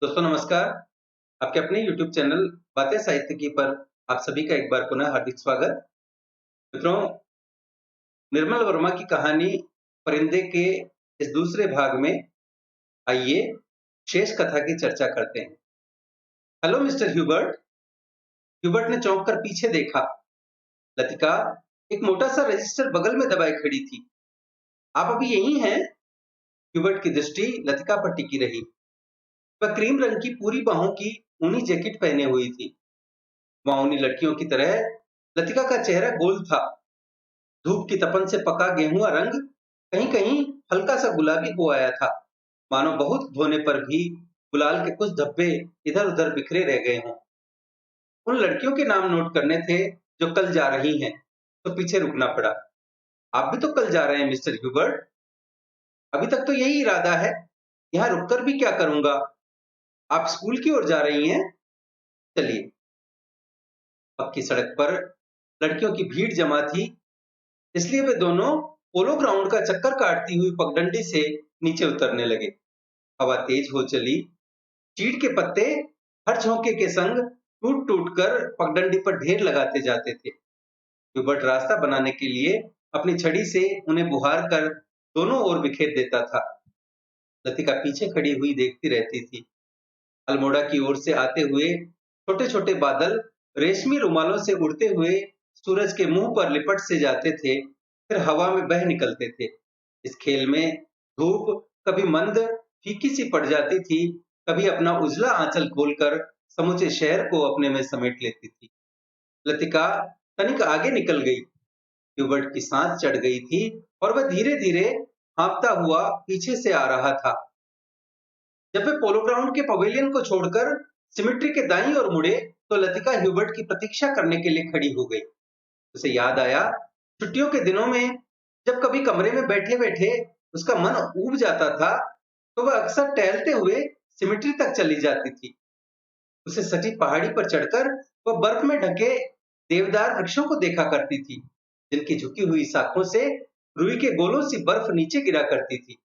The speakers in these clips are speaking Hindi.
दोस्तों नमस्कार। आपके अपने YouTube चैनल बातें साहित्य की पर आप सभी का एक बार पुनः हार्दिक स्वागत। मित्रों, निर्मल वर्मा की कहानी परिंदे के इस दूसरे भाग में आइए शेष कथा की चर्चा करते हैं। Hello mister Hubert. ह्यूबर्ट ने चौंक कर पीछे देखा। लतिका एक मोटा सा रजिस्टर बगल में दबाए खड़ी थी। आप अभी यहीं हैं? ह्यूबर्ट की दृष्टि लतिका पर टिकी रही। वह क्रीम रंग की पूरी बाहों की ऊनी जैकेट पहने हुई थी। माऊनी लड़कियों की तरह लतिका का चेहरा गोल था। धूप की तपन से पका गेहुआ रंग कहीं कहीं हल्का सा गुलाबी हो आया था, मानो बहुत धोने पर भी गुलाल के कुछ धब्बे इधर उधर बिखरे रह गए हों। उन लड़कियों के नाम नोट करने थे जो कल जा रही हैं, तो पीछे रुकना पड़ा। आप भी तो कल जा रहे हैं मिस्टर ह्यूबर्ट? अभी तक तो यही इरादा है। यहाँ रुककर भी क्या करूंगा? आप स्कूल की ओर जा रही हैं? चलिए। पक्की सड़क पर लड़कियों की भीड़ जमा थी, इसलिए वे दोनों पोलो ग्राउंड का चक्कर काटती हुई पगडंडी से नीचे उतरने लगे। हवा तेज हो चली। चीड़ के पत्ते हर झोंके के संग टूट टूट कर पगडंडी पर ढेर लगाते जाते थे। ह्यूबर्ट रास्ता बनाने के लिए अपनी छड़ी से उन्हें बुहार कर दोनों ओर बिखेर देता था। लतिका पीछे खड़ी हुई देखती रहती थी। अल्मोड़ा की ओर से आते हुए छोटे छोटे बादल रेशमी रुमालों से उड़ते हुए सूरज के मुंह पर लिपट से जाते थे, फिर हवा में बह निकलते थे। इस खेल में धूप कभी मंद फीकी सी पड़ जाती थी, कभी अपना उजला आंचल खोलकर समूचे शहर को अपने में समेट लेती थी। लतिका तनिक आगे निकल गई। ह्यूबर्ट की सांस चढ़ गई थी और वह धीरे धीरे हाँफता हुआ पीछे से आ रहा था। जब वे पोलो ग्राउंड के पवेलियन को छोड़कर सिमिट्री के दाईं ओर मुड़े, तो लतिका ह्यूबर्ट की प्रतीक्षा करने के लिए खड़ी हो गई। उसे याद आया, छुट्टियों के दिनों में जब कभी कमरे में बैठे बैठे उसका मन ऊब जाता था, तो वह अक्सर टहलते हुए सिमिट्री तक चली जाती थी। उसे सटी पहाड़ी पर चढ़कर वह बर्फ में ढके देवदार वृक्षों को देखा करती थी, जिनकी झुकी हुई शाखों से रुई के गोलों सी बर्फ नीचे गिरा करती थी।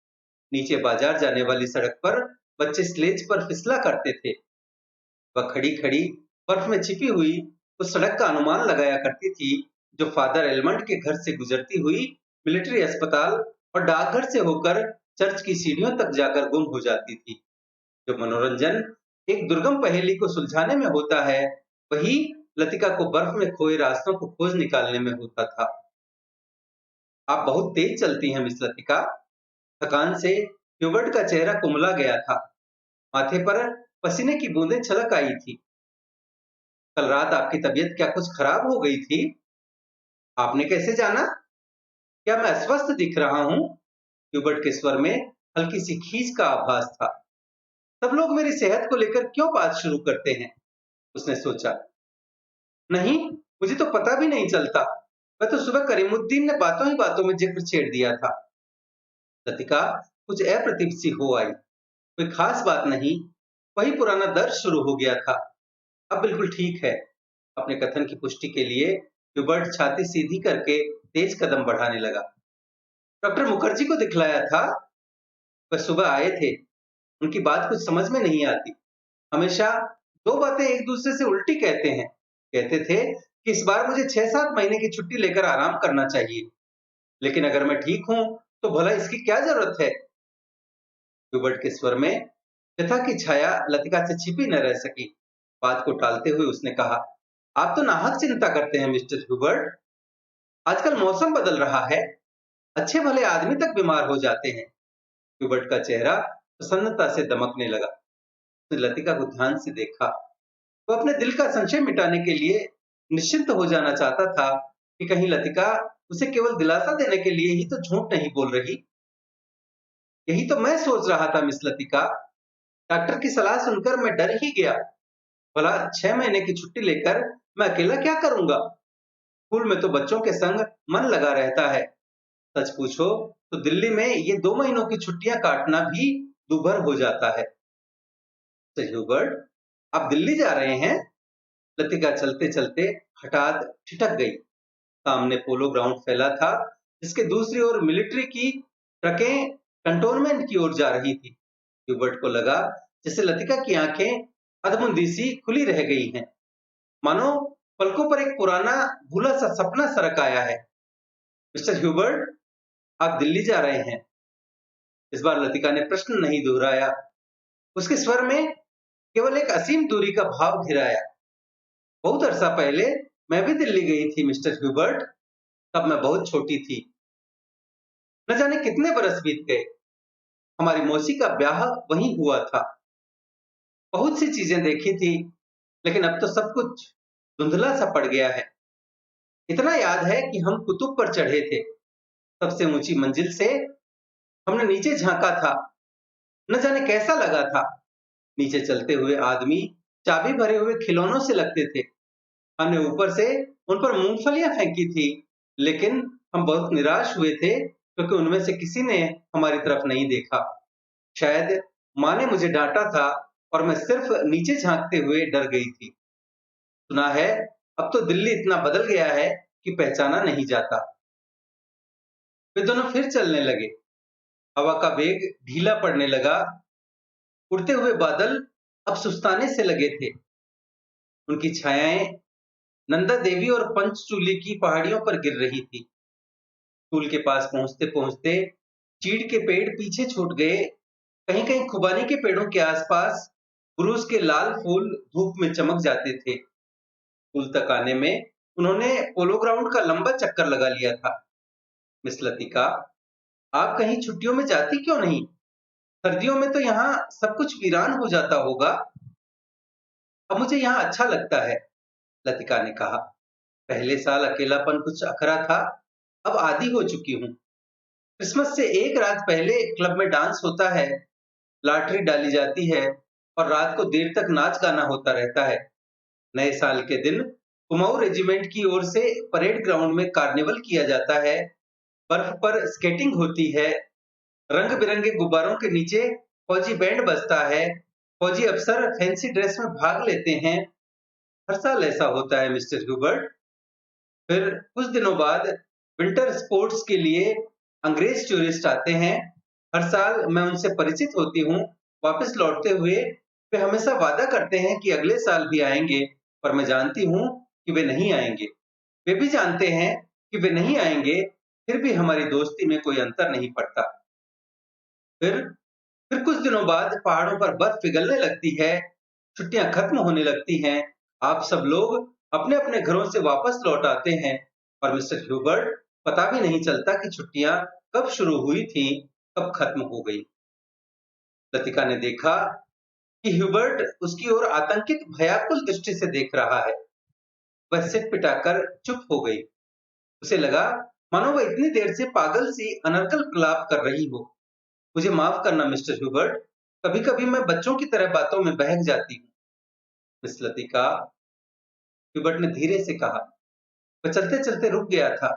नीचे बाजार जाने वाली सड़क पर बच्चे स्लेज पर फिसला करते थे। वह खड़ी खड़ी बर्फ में छिपी हुई उस सड़क का अनुमान लगाया करती थी, जो फादर एलमंड के घर से गुजरती हुई मिलिट्री अस्पताल और डाकघर से होकर चर्च की सीढ़ियों तक जाकर गुम हो जाती थी। जो मनोरंजन एक दुर्गम पहेली को सुलझाने में होता है, वही लतिका को बर्फ में खोए रास्तों को खोज निकालने में होता था। आप बहुत तेज चलती हैं मिस लतिका। थकान से ह्यूबर्ट का चेहरा कुमला गया था। माथे पर पसीने की बूंदें छलक आई थी। कल रात आपकी तबीयत क्या कुछ खराब हो गई थी? आपने कैसे जाना? क्या मैं अस्वस्थ दिख रहा हूँ? ह्यूबर्ट के स्वर में हल्की सी खींच का आभास था। सब लोग मेरी सेहत को लेकर क्यों बात शुरू करते हैं? उसने सोचा। नहीं, मुझे तो पता भी नहीं चलता। मैं तो सुबह करीमुद्दीन ने बातों ही बातों में जिक्र छेड़ दिया था। लतिका कुछ अप्रतिभ सी हो आई। कोई खास बात नहीं, वही पुराना दर्द शुरू हो गया था। अब बिल्कुल ठीक है। अपने कथन की पुष्टि के लिए ह्यूबर्ट छाती सीधी करके तेज कदम बढ़ाने लगा। डॉक्टर मुखर्जी को दिखलाया था। वह सुबह आए थे। उनकी बात कुछ समझ में नहीं आती। हमेशा दो बातें एक दूसरे से उल्टी कहते हैं। कहते थे कि इस बार मुझे 6-7 महीने की छुट्टी लेकर आराम करना चाहिए, लेकिन अगर मैं ठीक हूं तो भला इसकी क्या जरूरत है? ह्यूबर्ट के स्वर में व्यथा की छाया लतिका से छिपी न रह सकी। बात को टालते हुए उसने कहा, आप तो नाहक चिंता करते हैं मिस्टर ह्यूबर्ट। आजकल मौसम बदल रहा है। अच्छे भले आदमी तक बीमार हो जाते हैं। ह्यूबर्ट का चेहरा प्रसन्नता से दमकने लगा। उसने लतिका को ध्यान से देखा। वो अपने दिल का संशय मिटाने के लिए निश्चिंत हो जाना चाहता था कि कहीं लतिका उसे केवल दिलासा देने के लिए ही तो झूठ नहीं बोल रही। यही तो मैं सोच रहा था मिस लतिका। डॉक्टर की सलाह सुनकर मैं डर ही गया। भला 6 महीने की छुट्टी लेकर मैं अकेला क्या करूंगा? स्कूल में तो बच्चों के संग मन लगा रहता है। सच पूछो तो दिल्ली में ये 2 महीनों की छुट्टियां काटना भी दूभर हो जाता है। तो ह्यूबर्ट, आप दिल्ली जा रहे हैं? लतिका चलते चलते हठात ठिठक गई। सामने पोलो ग्राउंड फैला था, जिसके दूसरी ओर मिलिट्री की ट्रकें कंटोनमेंट की ओर जा रही थी। ह्यूबर्ट को लगा जैसे लतिका की आंखें अधमुंदी सी खुली रह गई हैं, मानो पलकों पर एक पुराना भूला सा सपना सरक आया है। मिस्टर ह्यूबर्ट, आप दिल्ली जा रहे हैं? इस बार लतिका ने प्रश्न नहीं दोहराया। उसके स्वर में केवल एक असीम दूरी का भाव घिराया। बहुत अरसा पहले मैं भी दिल्ली गई थी मिस्टर ह्यूबर्ट। तब मैं बहुत छोटी थी। न जाने कितने बरस बीत गए। हमारी मौसी का ब्याह वहीं हुआ था। बहुत सी चीजें देखी थी, लेकिन अब तो सब कुछ धुंधला सा पड़ गया है। इतना याद है कि हम कुतुब पर चढ़े थे। सबसे ऊंची मंजिल से हमने नीचे झांका था। न जाने कैसा लगा था। नीचे चलते हुए आदमी चाबी भरे हुए खिलौनों से लगते थे। हमने ऊपर से उन पर मूंगफलियां फेंकी थी, लेकिन हम बहुत निराश हुए थे क्योंकि उनमें से किसी ने हमारी तरफ नहीं देखा। शायद माँ ने मुझे डांटा था और मैं सिर्फ नीचे झांकते हुए डर गई थी। सुना है अब तो दिल्ली इतना बदल गया है कि पहचाना नहीं जाता। वे दोनों फिर चलने लगे। हवा का वेग ढीला पड़ने लगा। उड़ते हुए बादल अब सुस्ताने से लगे थे। उनकी छायाएं नंदा देवी और पंचचूली की पहाड़ियों पर गिर रही थी। पुल के पास पहुंचते पहुंचते चीड़ के पेड़ पीछे छूट गए। कहीं कहीं खुबानी के पेड़ों के आसपास बुरुज के लाल फूल धूप में चमक जाते थे। पुल तक आने में उन्होंने पोलो ग्राउंड का लंबा चक्कर लगा लिया था। मिस लतिका, आप कहीं छुट्टियों में जाती क्यों नहीं? सर्दियों में तो यहाँ सब कुछ वीरान हो जाता होगा। अब मुझे यहाँ अच्छा लगता है, लतिका ने कहा। पहले साल अकेलापन कुछ अखरा था, अब आदी हो चुकी हूँ। क्रिसमस से एक रात पहले क्लब में डांस होता है, लॉटरी डाली जाती है और रात को देर तक नाच गाना होता रहता है। नए साल के दिन कुमाऊं रेजिमेंट की ओर से परेड ग्राउंड में कार्निवल किया जाता है। बर्फ पर स्केटिंग होती है। रंग बिरंगे गुब्बारों के नीचे फौजी बैंड बजता है। फौजी अफसर फैंसी ड्रेस में भाग लेते हैं। हर साल ऐसा होता है मिस्टर ह्यूबर्ट। फिर कुछ दिनों बाद विंटर स्पोर्ट्स के लिए अंग्रेज टूरिस्ट आते हैं। हर साल मैं उनसे परिचित होती हूँ। वापस लौटते हुए वे हमेशा वादा करते हैं कि अगले साल भी आएंगे, पर मैं जानती हूँ कि वे नहीं आएंगे। वे भी जानते हैं कि वे नहीं आएंगे, फिर भी हमारी दोस्ती में कोई अंतर नहीं पड़ता। फिर फिर कुछ दिनों बाद पहाड़ों पर बर्फ पिघलने लगती है। छुट्टियां खत्म होने लगती हैं। आप सब लोग अपने अपने घरों से वापस लौट आते हैं और मिस्टर ह्यूबर्ट पता भी नहीं चलता कि छुट्टियां कब शुरू हुई थी, कब खत्म हो गई। लतिका ने देखा कि ह्यूबर्ट उसकी ओर आतंकित भयाकुल दृष्टि से देख रहा है। वह सिर पिटाकर चुप हो गई। उसे लगा मानो वह इतनी देर से पागल सी अनर्गल प्रलाप कर रही हो। मुझे माफ करना मिस्टर ह्यूबर्ट, कभी कभी मैं बच्चों की तरह बातों में बहक जाती हूँ। मिस लतिका, ह्यूबर्ट ने धीरे से कहा। वह चलते चलते रुक गया था।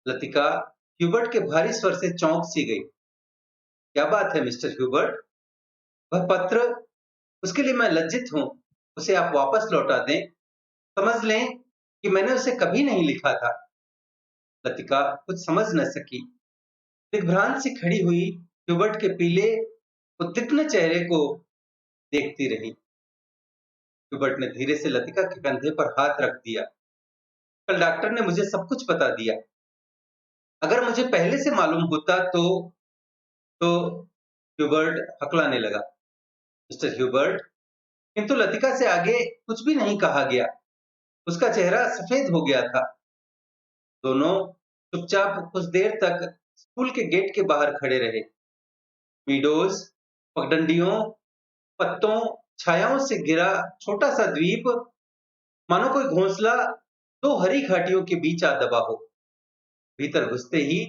लतिका ह्यूबर्ट के भारी स्वर से चौंक सी गई। क्या बात है मिस्टर ह्यूबर्ट? वह पत्र, उसके लिए मैं लज्जित हूँ। उसे आप वापस लौटा दें। समझ लें कि मैंने उसे कभी नहीं लिखा था। लतिका कुछ समझ न सकी। दिग्भ्रांत सी खड़ी हुई ह्यूबर्ट के पीले उद्विग्न चेहरे को देखती रही। ह्यूबर्ट ने धीरे से लतिका के कंधे पर हाथ रख दिया। कल डॉक्टर ने मुझे सब कुछ बता दिया। अगर मुझे पहले से मालूम होता तो ह्यूबर्ट हकलाने लगा। मिस्टर ह्यूबर्ट, किंतु लतिका से आगे कुछ भी नहीं कहा गया। उसका चेहरा सफेद हो गया था। दोनों चुपचाप कुछ देर तक स्कूल के गेट के बाहर खड़े रहे। मीडोज, पगडंडियों, पत्तों, छायाओं से घिरा छोटा सा द्वीप, मानो कोई घोंसला दो हरी घाटियों के बीच आ दबा हो। भीतर घुसते ही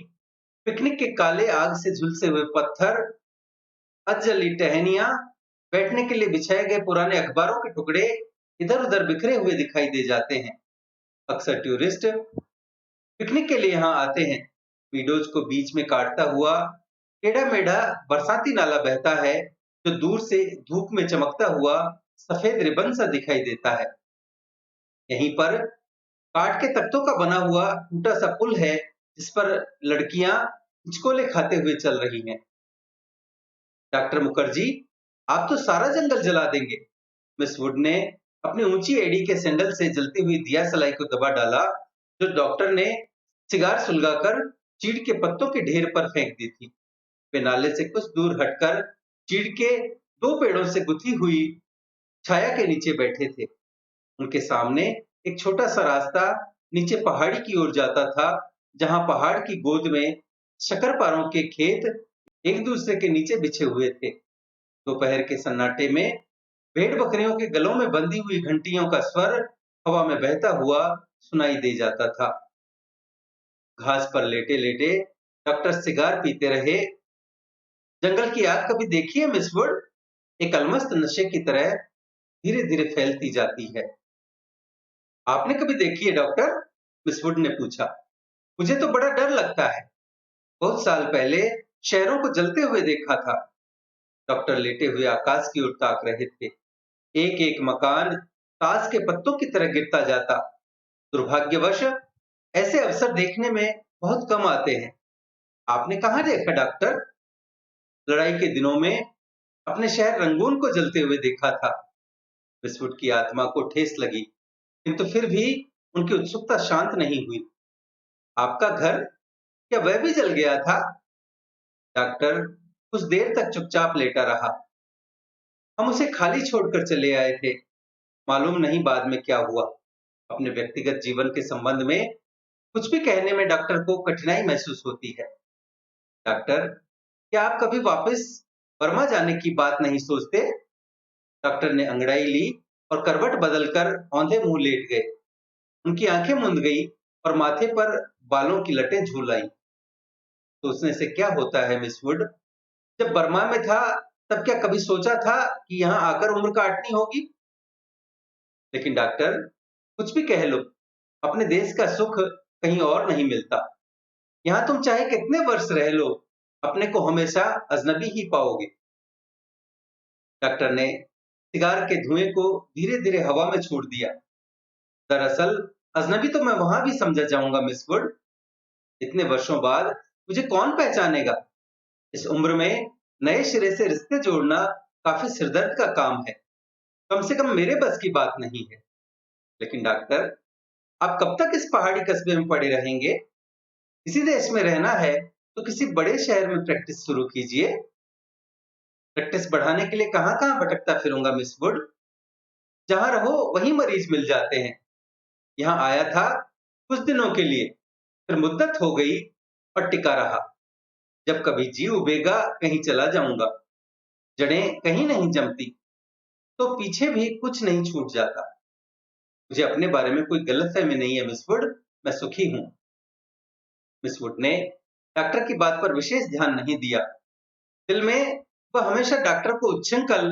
पिकनिक के काले आग से झुलसे हुए पत्थर, अधजली टहनियां, बैठने के लिए बिछाए गए पुराने अखबारों के टुकड़े इधर उधर बिखरे हुए दिखाई दे जाते हैं। अक्सर टूरिस्ट पिकनिक के लिए यहाँ आते हैं। मीडोज को बीच में काटता हुआ टेढ़ा मेढ़ा बरसाती नाला बहता है, जो दूर से धूप में चमकता हुआ सफेद रिबन सा दिखाई देता है। यहीं पर काठ के तख्तों का बना हुआ टूटा सा पुल है, जिस पर लड़कियां हिचकोले खाते हुए चल रही हैं। डॉक्टर मुखर्जी, आप तो सारा जंगल जला देंगे। मिस वुड ने अपनी ऊंची एड़ी के सैंडल से जलती हुई दिया सलाई को दबा डाला, जो डॉक्टर ने सिगार सुलगाकर चीड़ के पत्तों के ढेर पर फेंक दी थी। वे नाले से कुछ दूर हटकर चीड़ के दो पेड़ों से गुथी हुई छाया के नीचे बैठे थे। उनके सामने एक छोटा सा रास्ता नीचे पहाड़ी की ओर जाता था, जहां पहाड़ की गोद में शक्करपारों के खेत एक दूसरे के नीचे बिछे हुए थे। दोपहर के सन्नाटे में भेड़ बकरियों के गलों में बंधी हुई घंटियों का स्वर हवा में बहता हुआ सुनाई दे जाता था। घास पर लेटे लेटे डॉक्टर सिगार पीते रहे। जंगल की आग कभी देखी है मिस वुड? एक अलमस्त नशे की तरह धीरे धीरे फैलती जाती है। आपने कभी देखी है डॉक्टर? मिस वुड ने पूछा। मुझे तो बड़ा डर लगता है। बहुत साल पहले शहरों को जलते हुए देखा था। डॉक्टर लेटे हुए आकाश की ओर ताक रहे थे। एक एक मकान ताश के पत्तों की तरह गिरता जाता। दुर्भाग्यवश ऐसे अवसर देखने में बहुत कम आते हैं। आपने कहाँ देखा डॉक्टर? लड़ाई के दिनों में अपने शहर रंगून को जलते हुए देखा था। बिस्कुट की आत्मा को ठेस लगी, किंतु फिर भी उनकी उत्सुकता शांत नहीं हुई। आपका घर, क्या वह भी जल गया था? डॉक्टर कुछ देर तक चुपचाप लेटा रहा। हम उसे खाली छोड़कर चले आए थे। मालूम नहीं बाद में क्या हुआ। अपने व्यक्तिगत जीवन के संबंध में कुछ भी कहने में डॉक्टर को कठिनाई महसूस होती है। डॉक्टर, क्या आप कभी वापस बर्मा जाने की बात नहीं सोचते? डॉक्टर ने अंगड़ाई ली और करवट बदलकर औंधे मुंह लेट गए। उनकी आंखें मुंद गई और माथे पर बालों की लटें झूल आई। सोचने से क्या होता है मिस वुड? जब बर्मा में था तब क्या कभी सोचा था कि यहाँ आकर उम्र काटनी होगी? लेकिन डॉक्टर, कुछ भी कह लो, अपने देश का सुख कहीं और नहीं मिलता। यहाँ तुम चाहे कितने वर्ष रह लो, अपने को हमेशा अजनबी ही पाओगे। डॉक्टर ने सिगार के धुएं को धीरे धीरे हवा में छोड़ दिया। दरअसल अजनबी तो मैं वहां भी समझा जाऊंगा मिस वुड। इतने वर्षों बाद मुझे कौन पहचानेगा? इस उम्र में नए सिरे से रिश्ते जोड़ना काफी सिरदर्द का काम है। कम से कम मेरे बस की बात नहीं है। लेकिन डॉक्टर, आप कब तक इस पहाड़ी कस्बे में पड़े रहेंगे? इसी देश में रहना है तो किसी बड़े शहर में प्रैक्टिस शुरू कीजिए। प्रैक्टिस बढ़ाने के लिए कहां कहां भटकता फिरूंगा मिस वुड। जहां रहो वहीं मरीज मिल जाते हैं। यहाँ आया था कुछ दिनों के लिए, फिर मुद्दत हो गई और टिका रहा। जब कभी जी उबेगा कहीं चला जाऊंगा। जड़ें कहीं नहीं जमती तो पीछे भी कुछ नहीं छूट जाता। मुझे अपने बारे में कोई गलतफहमी नहीं है मिस वुड। मैं सुखी हूँ। मिस वुड ने डॉक्टर की बात पर विशेष ध्यान नहीं दिया। दिल में वह हमेशा डॉक्टर को उच्छृंखल,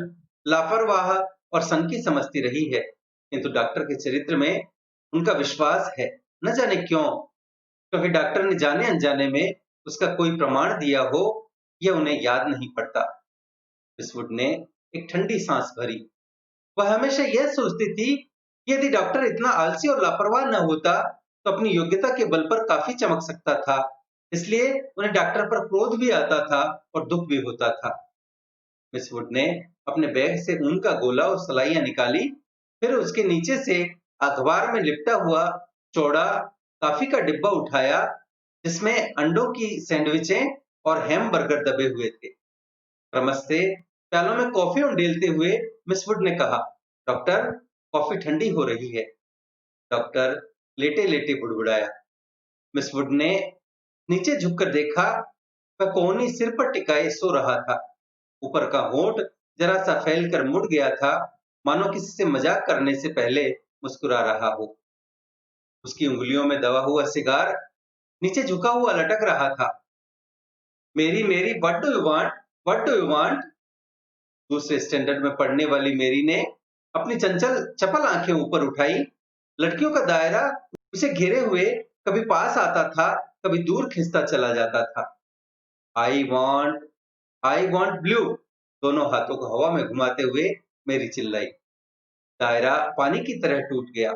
लापरवाह और संकी समझती रही है, किंतु डॉक्टर के चरित्र में उनका विश्वास है। न जाने क्यों, क्योंकि डॉक्टर ने जाने अनजाने में उसका कोई प्रमाण दिया हो, यह उन्हें याद नहीं पड़ता। बिस्वुड ने एक ठंडी सांस भरी। वह हमेशा यह सोचती थी कि यदि डॉक्टर इतना आलसी और लापरवाह न होता तो अपनी योग्यता के बल पर काफी चमक सकता था। इसलिए उन्हें डॉक्टर पर क्रोध भी आता था और दुख भी होता था। मिस वुड ने अपने बैग से ऊन का गोला और सलाइयां निकाली, फिर उसके नीचे से अखबार में लिपटा हुआ चौड़ा कॉफी का डिब्बा उठाया, जिसमें अंडों की सैंडविचें और हैम बर्गर दबे हुए थे। क्रमश से प्यालों में कॉफी उंडेलते हुए मिस वुड ने कहा, डॉक्टर, कॉफी ठंडी हो रही है। डॉक्टर लेटे लेटे बुड़बुड़ाया। मिस वुड ने नीचे झुककर देखा। वह कोहनी सिर पर टिकाए सो रहा था। ऊपर का होंठ जरा सा फैलकर मुड़ गया था, मानो किसी से मजाक करने से पहले मुस्कुरा रहा हो। उसकी उंगलियों में दबा हुआ सिगार नीचे झुका हुआ लटक रहा था। मेरी मेरी, what do you want? What do you want? दूसरे स्टैंडर्ड में पढ़ने वाली मेरी ने अपनी चंचल चपल आंखें ऊपर उठाई। लड़कियों का दायरा उसे घेरे हुए कभी पास आता था, कभी दूर खिंचता चला जाता था। I want, I want blue, दोनों हाथों को हवा में घुमाते हुए मेरी चिल्लाई। दायरा पानी की तरह टूट गया।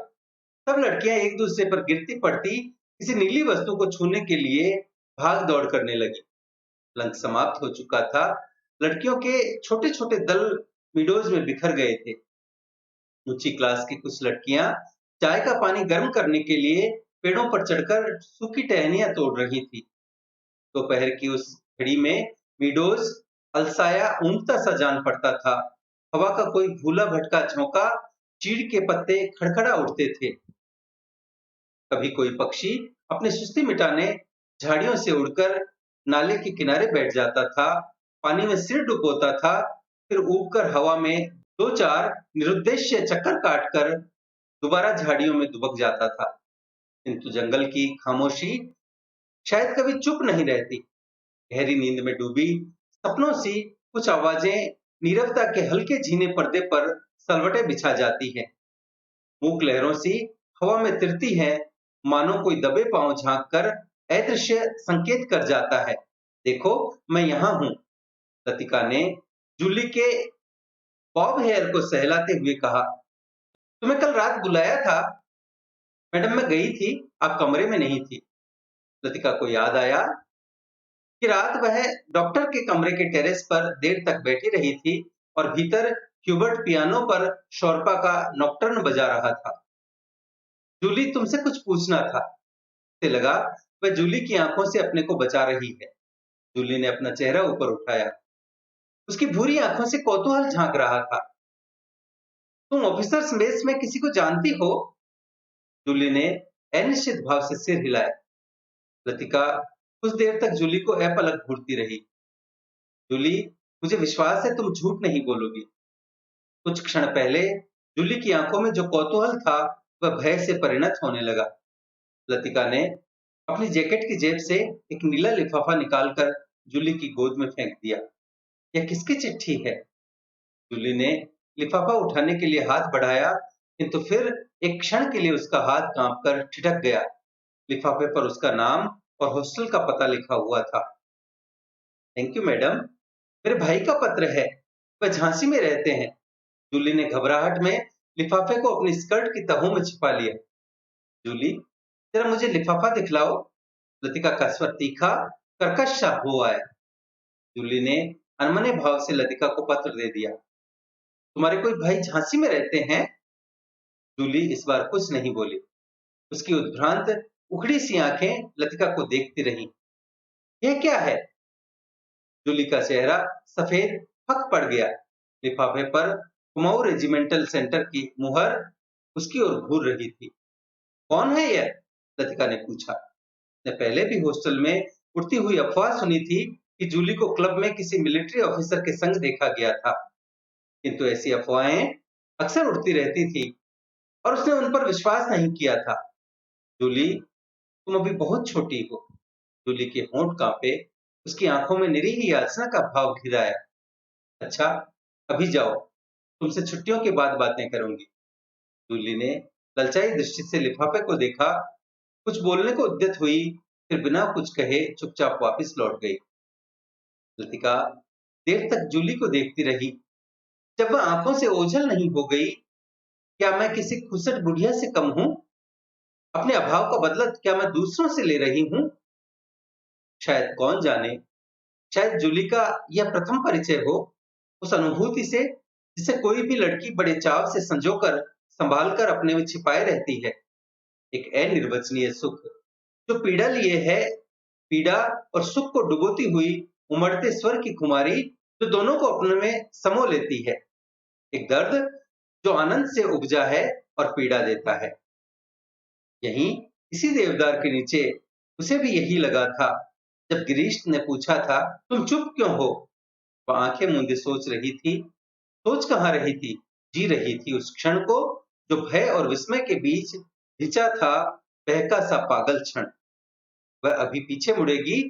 सब लड़कियां एक दूसरे पर गिरती पड़ती किसी नीली वस्तु को छूने के लिए भाग दौड़ करने लगी। लंच समाप्त हो चुका था। लड़कियों के छोटे-छोटे दल मीडोज में बिखर गए थे। ऊंची क्लास की कुछ लड़कियां चाय का पानी गर्म करने के लिए पेड़ों पर चढ़कर सूखी टहनियां तोड़ रही थी। दोपहर की उस घड़ी में मीडोज अलसाया ऊँघता सा जान पड़ता था। हवा का कोई भूला भटका झोंका, चीड़ के पत्ते खड़खड़ा उठते थे। कभी कोई पक्षी अपनी सुस्ती मिटाने झाड़ियों से उड़कर नाले के किनारे बैठ जाता था, पानी में सिर डुबोता था, फिर ऊबकर हवा में दो चार निरुद्देश्य चक्कर काटकर दोबारा झाड़ियों में दुबक जाता था। किंतु जंगल की खामोशी शायद कभी चुप नहीं रहती। गहरी नींद में डूबी सपनों सी कुछ आवाजें नीरवता के हल्के झीने पर्दे पर सलवटे बिछा जाती हैं। मूक लहरों सी हवा में तिरती है, मानो कोई दबे पांव झांक कर अदृश्य संकेत कर जाता है, देखो मैं यहाँ हूँ। लतिका ने जूली के बॉब हेयर को सहलाते हुए कहा, तुम्हें कल रात बुलाया था। मैडम मैं गई थी, आप कमरे में नहीं थी। लतिका को याद आया कि रात वह डॉक्टर के कमरे के टेरेस पर देर तक बैठी रही थी और भीतर ह्यूबर्ट पियानो पर शोरपा का नॉक्टर्न बजा रहा था। जूली तुमसे कुछ पूछना था। उसे लगा वह जूली की आंखों से अपने को बचा रही है। जूली ने अपना चेहरा ऊपर उठाया। उसकी भूरी आंखों से कौतूहल झांक रहा था। तुम ऑफिसर्स मेस में किसी को जानती हो? जूली ने अनिश्चित भाव से सिर हिलाया। लतिका कुछ देर तक जूली को अपलक घूरती रही। जूली मुझे विश्वास है तुम झूठ नहीं बोलोगी। कुछ क्षण पहले जूली की आंखों में जो कौतूहल था वह भय से परिणत होने लगा। लतिका ने अपनी जैकेट की जेब से एक नीला लिफाफा निकालकर जूली की गोद में फेंक दिया। यह किसकी चिट्ठी है? जूली ने लिफाफा उठाने के लिए हाथ बढ़ाया, किंतु फिर एक क्षण के लिए उसका हाथ कांपकर ठिठक गया। लिफाफे पर उसका नाम और हॉस्टल का पता लिखा हुआ था। थैंक यू मैडम, मेरे भाई का पत्र है, वह झांसी में रहते हैं। जूली ने घबराहट में लिफाफे को अपनी स्कर्ट की तहों में छिपा लिया। जूली जरा मुझे लिफाफा दिखलाओ। लतिका का स्वर तीखा कर्कश सा हो आया। जूली ने अनमने भाव से लतिका को पत्र दे दिया। तुम्हारे कोई भाई झांसी में रहते हैं? जूली इस बार कुछ नहीं बोली। उसकी उद्भ्रांत उखड़ी सी आंखें लतिका को देखती रहीं। यह क्या है? जूली का चेहरा सफेद फक पड़ गया। लिफाफे पर कुमाऊं रेजिमेंटल सेंटर की मुहर उसकी ओर घूर रही थी। कौन है यह? लतिका ने पूछा। ने पहले भी हॉस्टल में उड़ती हुई अफवाह सुनी थी कि जूली को क्लब में किसी मिलिट्री ऑफिसर के संग देखा गया था, किंतु ऐसी अफवाहें अक्सर उड़ती रहती थी और उसने उन पर विश्वास नहीं किया था। जूली तुम अभी बहुत छोटी हो। जूली के होंठ कांपे, उसकी आंखों में निरीह याचना का भाव घिर आया। अच्छा अभी जाओ, तुमसे छुट्टियों के बाद बातें करूंगी। जूली ने ललचाई दृष्टि से लिफाफे को देखा, कुछ बोलने को उद्यत हुई, फिर बिना कुछ कहे चुपचाप वापस लौट गई। लतिका देर तक जूली को देखती रही। जब वह आंखों से ओझल नहीं हो गई, क्या मैं किसी खुसट बुढ़िया से कम हूं? अपने अभाव का बदला क्या मैं दूसरों से ले रही हूं? शायद कौन जाने, शायद जूली का यह प्रथम परिचय हो उस अनुभूति से जिसे कोई भी लड़की बड़े चाव से संजोकर संभाल कर अपने में छिपाए रहती है। एक अनिर्वचनीय सुख जो पीड़ा लिए है, पीड़ा और सुख को डुबोती हुई उमड़ते स्वर की खुमारी जो दोनों को अपने में समो लेती है। एक दर्द जो आनंद से उपजा है और पीड़ा देता है। यहीं इसी देवदार के नीचे उसे भी यही लगा था जब गिरीश ने पूछा था, तुम चुप क्यों हो? वह आंखें मूंदे सोच रही थी। सोच कहाँ रही थी, जी रही थी उस क्षण को जो भय और विस्मय के बीच भिंचा था, बहका सा पागल क्षण। वह अभी पीछे मुड़ेगी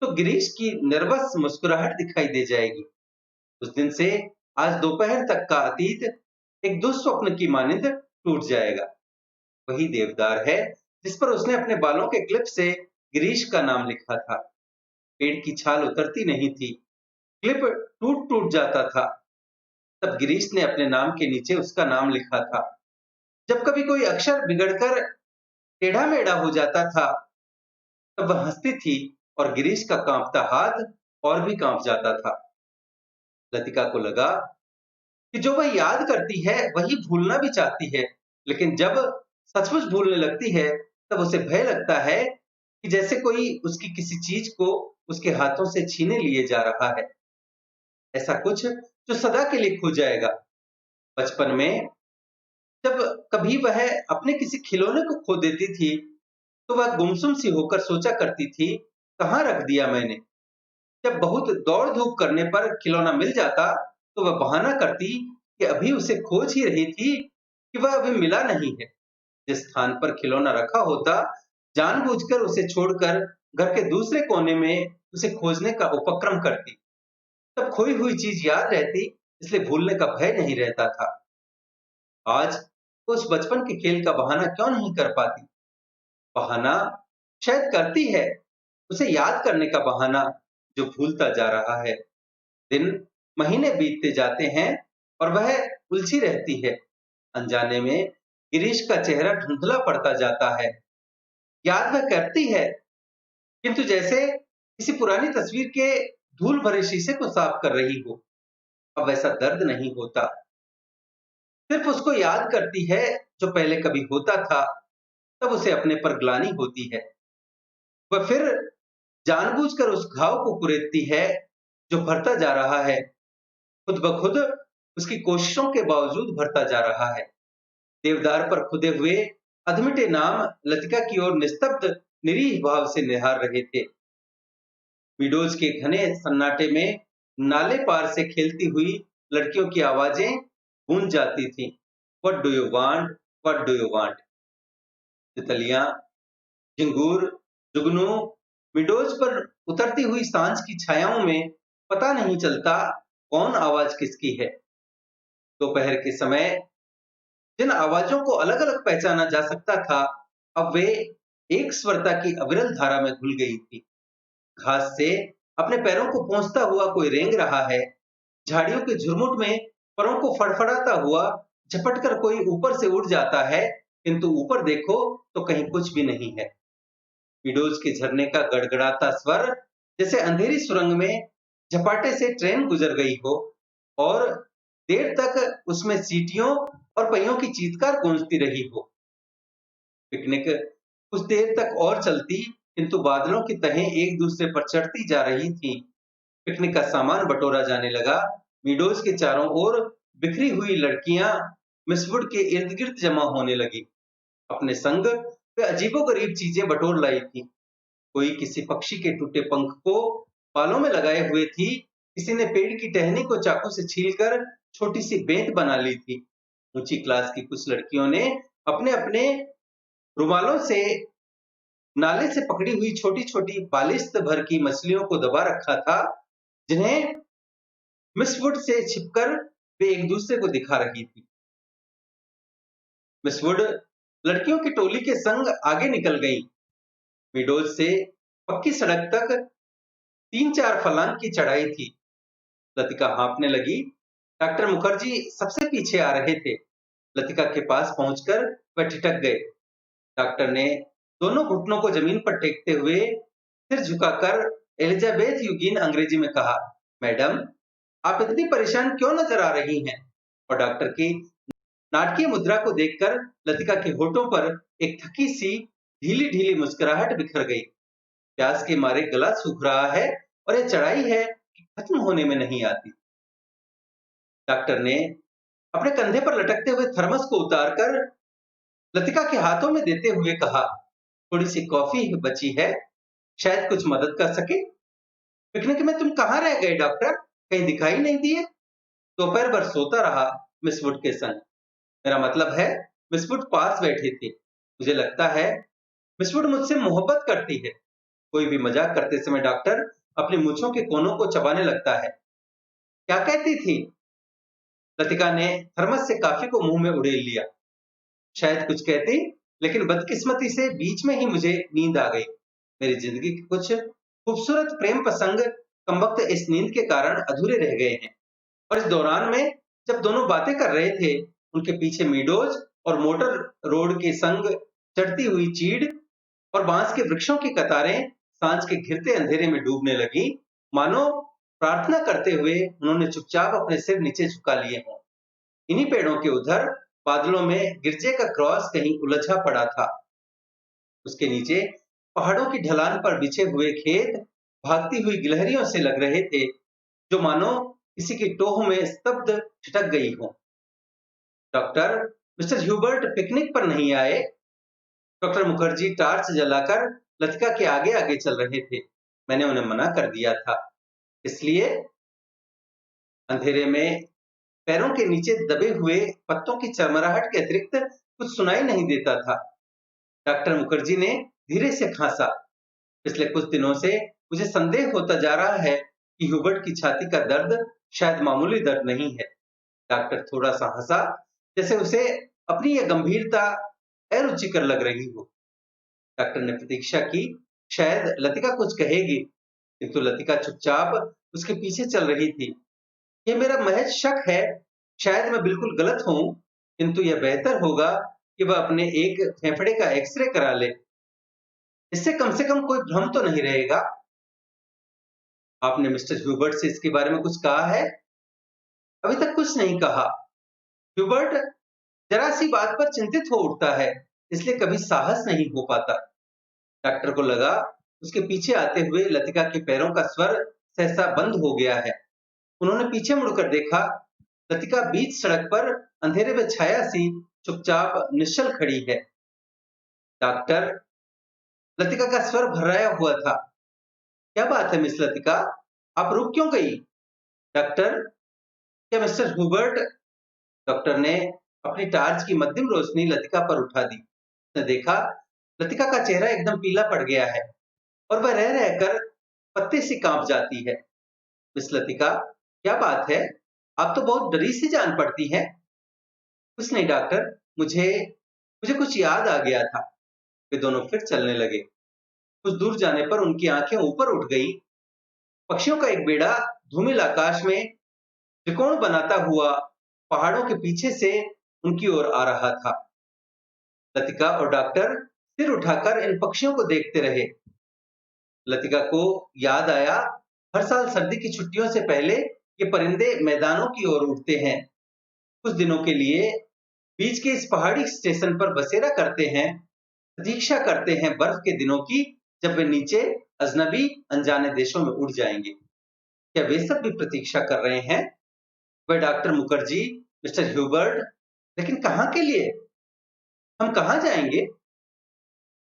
तो गिरीश की नर्वस मुस्कुराहट दिखाई दे जाएगी। उस दिन से आज दोपहर तक का अतीत एक दुस्वप्न की मानिंद टूट जाएगा। वही देवदार है जिस पर उसने अपने बालों के क्लिप से गिरीश का नाम लिखा था। पेड़ की छाल उतरती नहीं थी, क्लिप टूट टूट जाता था, तब गिरीश ने अपने नाम के नीचे उसका नाम लिखा था। जब कभी कोई अक्षर बिगड़कर टेढ़ा मेढ़ा हो जाता था तब वह हंसती थी और गिरीश का कांपता हाथ और भी कांप जाता था। लतिका को लगा कि जो वह याद करती है वही भूलना भी चाहती है, लेकिन जब सचमुच भूलने लगती है तब उसे भय लगता है कि जैसे कोई उसकी किसी चीज को उसके हाथों से छीने लिए जा रहा है, ऐसा कुछ जो सदा के लिए खो जाएगा। बचपन में जब कभी वह अपने किसी खिलौने को खो देती थी, तो वह गुमसुम सी होकर सोचा करती थी, कहाँ रख दिया मैंने। जब बहुत दौड़ धूप करने पर खिलौना मिल जाता, तो वह बहाना करती कि अभी उसे खोज ही रही थी कि वह अभी मिला नहीं है। जिस स्थान पर खिलौना रखा होता, जानबूझकर उसे छोड़कर घर के दूसरे कोने में उसे खोजने का उपक्रम करती। तब खोई हुई चीज याद रहती, इसलिए भूलने का भय नहीं रहता था। आज वो उस बचपन के खेल का बहाना क्यों नहीं कर पाती? बहाना शायद करती है, उसे याद करने का बहाना जो भूलता जा रहा है। दिन महीने बीतते जाते हैं और वह उलझी रहती है। अनजाने में गिरीश का चेहरा धुंधला पड़ता जाता है। याद वह करती है, किंतु जैसे किसी पुरानी तस्वीर के धूल भरे शीशे को साफ कर रही हो। अब वैसा दर्द नहीं होता, सिर्फ उसको याद करती है जो पहले कभी होता था। तब उसे अपने पर ग्लानि होती है। वह फिर जानबूझकर उस घाव को कुरेदती है जो भरता जा रहा है, खुद ब खुद उसकी कोशिशों के बावजूद भरता जा रहा है। देवदार पर खुदे हुए अधमिटे नाम लतिका की ओर निस्तब्ध निरीह भाव से निहार रहे थे। विडोज के घने सन्नाटे में नाले पार से खेलती हुई लड़कियों की आवाजें गूंज जाती थीं। What do you want? What do you want? तितलियां, झिंगूर, जुगनू, विंडोज पर उतरती हुई सांझ की छायाओं में पता नहीं चलता कौन आवाज किसकी है। दोपहर के समय जिन आवाजों को अलग अलग पहचाना जा सकता था, अब वे एक स्वरता की अविरल धारा में घुल गई थी। घास से अपने पैरों को पोंछता हुआ कोई रेंग रहा है। झाड़ियों के झुरमुट में परों को फड़फड़ाता हुआ झपटकर कोई ऊपर से उड़ जाता है, किंतु ऊपर देखो तो कहीं कुछ भी नहीं है। विडोज के झरने का गड़गड़ाता स्वर जैसे अंधेरी सुरंग में झपाटे से ट्रेन गुजर गई हो और देर तक उसमें सीटियों और पहियों की चीत्कार गूंजती रही हो। पिकनिक कुछ देर तक और चलती, किंतु बादलों की तहें एक दूसरे पर चढ़ती जा रही थीं। पिकनिक का सामान बटोरा जाने लगा। मीडोज के चारों ओर बिखरी हुई लड़कियां मिसवुड के इर्द गिर्द जमा होने लगी। अपने संग वे अजीबोगरीब चीजें बटोर लाई थी। कोई किसी पक्षी के टूटे पंख को बालों में लगाए हुए थी, किसी ने पेड़ की टहनी को चाकू से छीलकर छोटी सी बेंत बना ली थी। ऊंची क्लास की कुछ लड़कियों ने अपने अपने रुमालों से नाले से पकड़ी हुई छोटी छोटी बालिश्त भर की मछलियों को दबा रखा था, जिन्हें मिसवुड से छिपकर वे एक दूसरे को दिखा रही थी। मिसवुड लड़कियों की टोली के संग आगे निकल गई। मीडोज से पक्की सड़क तक 3-4 फर्लांग की चढ़ाई थी। लतिका हाँफने लगी। डॉक्टर मुखर्जी सबसे पीछे आ रहे थे। लतिका के पास पहुंचकर वह ठिठक गए। डॉक्टर ने दोनों घुटनों को जमीन पर टेकते हुए सिर झुकाकर एलिजाबेथ यूगीन अंग्रेजी में कहा, मैडम, आप इतनी परेशान क्यों नजर आ रही हैं? और डॉक्टर की नाटकीय मुद्रा को देखकर लतिका के होठों पर एक थकी सी ढीली ढीली मुस्कुराहट बिखर गई। प्यास के मारे गला सूख रहा है और ये चढ़ाई है कि खत्म होने में नहीं आती। डॉक्टर ने अपने कंधे पर लटकते हुए थर्मस को उतारकर लतिका के हाथों में देते हुए कहा, थोड़ी सी कॉफी बची है, शायद कुछ मदद कर सके। पिकनिक में तुम कहाँ रह गए डॉक्टर? कहीं दिखाई नहीं दिए? दोपहर भर सोता रहा मिसवुड के संग। मेरा मतलब है, मिसवुड पास बैठी थी। मुझे लगता है मिसवुड मुझसे मोहब्बत करती है। कोई भी मजाक करते समय डॉक्टर अपनी मूंछों के कोनों को चबाने लगता है। क्या कहती थी? लतिका ने थर्मस से कॉफी को मुंह में उड़ेल लिया। शायद कुछ कहती, लेकिन बदकिस्मती से बीच में ही मुझे नींद आ गई। मेरी जिंदगी के कुछ खूबसूरत प्रेम प्रसंग कमबख्त इस नींद के कारण अधूरे रह गए हैं। और इस दौरान में जब दोनों बातें कर रहे थे, उनके पीछे मीडोज और मोटर रोड के संग चढ़ती हुई चीड़ और बांस के वृक्षों की कतारें सांझ के घिरते अंधेरे में डूबने लगी, मानो प्रार्थना करते हुए उन्होंने चुपचाप अपने सिर नीचे झुका लिए हों। इन्हीं पेड़ों के उधर बादलों में गिरजे का क्रॉस कहीं उलझा पड़ा था। उसके नीचे पहाड़ों की ढलान पर बिछे हुए खेत भागती हुई गिलहरियों से लग रहे थे, जो मानो किसी की टोह में स्तब्ध ठिठक गई हो। डॉक्टर, मिस्टर ह्यूबर्ट पिकनिक पर नहीं आए? डॉक्टर मुखर्जी टार्च जलाकर लतिका के आगे आगे चल रहे थे। मैंने उन्हें मना कर दिया था। इसलिए अंधेरे में पैरों के नीचे दबे हुए पत्तों की चरमराहट के अतिरिक्त कुछ सुनाई नहीं देता था। डॉक्टर मुखर्जी ने धीरे से खांसा। पिछले कुछ दिनों से मुझे संदेह होता जा रहा है कि ह्यूबर्ट की छाती का दर्द शायद मामूली दर्द नहीं है। डॉक्टर थोड़ा सा हंसा, जैसे उसे अपनी यह गंभीरता अरुचिकर लग रही हो। डॉक्टर ने प्रतीक्षा की, शायद लतिका कुछ कहेगी, किंतु लतिका चुपचाप उसके पीछे चल रही थी। ये मेरा महज शक है, शायद मैं बिल्कुल गलत हूं, किंतु यह बेहतर होगा कि वह अपने एक फेफड़े का एक्सरे करा ले। इससे कम से कम कोई भ्रम तो नहीं रहेगा। आपने मिस्टर ह्यूबर्ट से इसके बारे में कुछ कहा है? अभी तक कुछ नहीं कहा। ह्यूबर्ट जरा सी बात पर चिंतित हो उठता है, इसलिए कभी साहस नहीं हो पाता। डॉक्टर को लगा उसके पीछे आते हुए लतिका के पैरों का स्वर सहसा बंद हो गया है। उन्होंने पीछे मुड़कर देखा। लतिका बीच सड़क पर अंधेरे में छाया सी चुपचाप निश्चल खड़ी है। डॉक्टर, लतिका का स्वर भर्राया हुआ था। क्या बात है मिस लतिका, आप रुक क्यों गई? डॉक्टर, क्या मिस्टर ह्यूबर्ट? डॉक्टर ने अपनी टार्च की मध्यम रोशनी लतिका पर उठा दी। उसने देखा लतिका का चेहरा एकदम पीला पड़ गया है और वह रह रहकर पत्ते से कांप जाती है। मिस लतिका, क्या बात है? आप तो बहुत डरी सी जान पड़ती हैं। कुछ नहीं डॉक्टर, मुझे मुझे कुछ याद आ गया था। वे दोनों फिर चलने लगे। कुछ दूर जाने पर उनकी आंखें ऊपर उठ गई। पक्षियों का एक बेड़ा धूमिल आकाश में त्रिकोण बनाता हुआ पहाड़ों के पीछे से उनकी ओर आ रहा था। लतिका और डॉक्टर सिर उठाकर इन पक्षियों को देखते रहे। लतिका को याद आया, हर साल सर्दी की छुट्टियों से पहले ये परिंदे मैदानों की ओर उड़ते हैं। कुछ दिनों के लिए बीच के इस पहाड़ी स्टेशन पर बसेरा करते हैं, प्रतीक्षा करते हैं बर्फ के दिनों की, जब वे नीचे अजनबी अनजाने देशों में उड़ जाएंगे। क्या वे सब भी प्रतीक्षा कर रहे हैं? वह डॉक्टर मुखर्जी, मिस्टर ह्यूबर्ट, लेकिन कहाँ के लिए? हम कहाँ जाएंगे?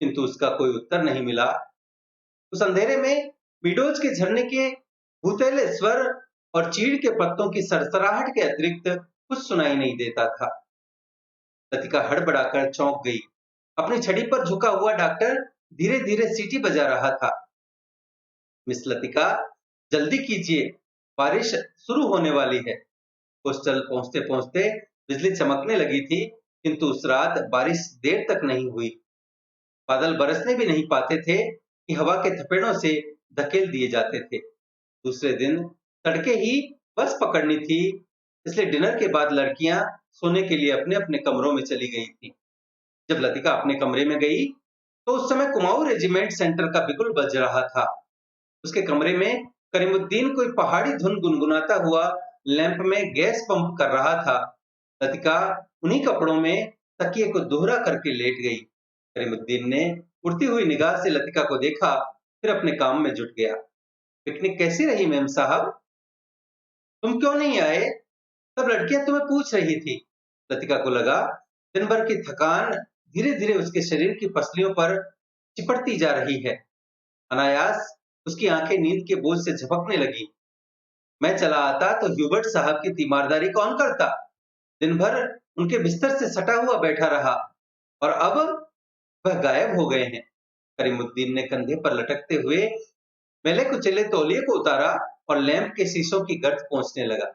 किंतु उसका कोई उत्तर नहीं मिला। उस अंधेरे में मीडोज के झरने के भूतेले स्वर और चीड़ के पत्तों की सरसराहट के अतिरिक्त कुछ सुनाई नहीं देता था। लतिका हड़बड़ाकर चौंक गई। अपनी छड़ी पर झुका हुआ डॉक्टर धीरे धीरे सीटी बजा रहा था। मिस लतिका, जल्दी कीजिए, बारिश शुरू होने वाली है। हॉस्टल पहुंचते पहुंचते बिजली चमकने लगी थी, किंतु उस रात बारिश देर तक नहीं हुई। बादल बरसने भी नहीं पाते थे कि हवा के थपेड़ों से धकेल दिए जाते थे। दूसरे दिन तड़के ही बस पकड़नी थी, इसलिए डिनर के बाद लड़कियां सोने के लिए अपने अपने कमरों में चली गई थी। जब लतिका अपने कमरे में गई तो उस समय कुमाऊं रेजिमेंट सेंटर का बिगुल बज रहा था। उसके कमरे में करीमुद्दीन कोई पहाड़ी धुन गुनगुनाता हुआ लैंप में गैस पंप कर रहा था। लतिका उन्हीं कपड़ों में तकिए को दोहरा करके लेट गई। करीमुद्दीन ने उड़ती हुई निगाह से लतिका को देखा, फिर अपने काम में जुट गया। पिकनिक कैसी रही मेम साहब? तुम क्यों नहीं आए? सब लड़कियां तुम्हें पूछ रही थी। लतिका को लगा दिन भर की थकान धीरे धीरे उसके शरीर की पसलियों पर चिपटती जा रही है। अनायास उसकी आंखें नींद के बोझ से झपकने लगी। मैं चला आता तो ह्यूबर्ट साहब की तीमारदारी कौन करता? दिन भर उनके बिस्तर से सटा हुआ बैठा रहा और अब वह गायब हो गए हैं। करीमुद्दीन ने कंधे पर लटकते हुए मैले कुचले तौलिए को उतारा और लैंप के शीशों की गर्द पहुंचने लगा।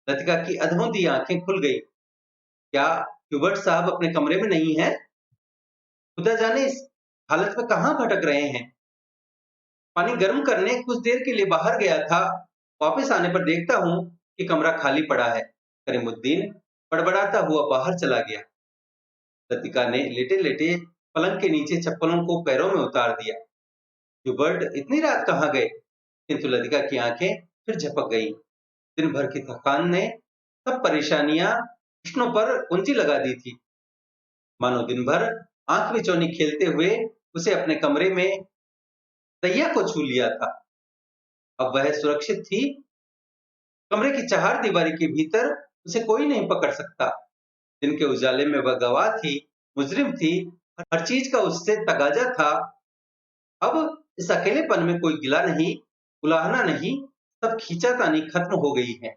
लतिका की अधोंधी आंखें खुल गई। क्या ह्यूबर्ट साहब अपने कमरे में नहीं है? खुदा जाने इस हालत में कहाँ भटक रहे हैं। पानी गर्म करने कुछ देर के लिए बाहर गया था। वापस आने पर देखता हूँ कि कमरा खाली पड़ा है। करीमुद्दीन बड़बड़ाता हुआ बाहर चला गया। लतिका ने लेटे लेटे पलंग के नीचे चप्पलों को पैरों में उतार दिया। ह्यूबर्ट इतनी रात कहाँ गए? किंतु लतिका की आंखें फिर झपक गई। दिन भर की थकान ने सब परेशानियां कृष्णों पर कुंजी लगा दी थी। मानो दिन भर आंख मिचौनी खेलते हुए उसे अपने कमरे में दैया को छू लिया था। अब वह सुरक्षित थी। कमरे की चार दीवारी के भीतर उसे कोई नहीं पकड़ सकता। दिन के उजाले में वह गवाह थी, मुजरिम थी, हर चीज का उससे तगाजा था। अब इस अकेलेपन में कोई गिला नहीं, उलाहना नहीं, सब खींचातानी खत्म हो गई है।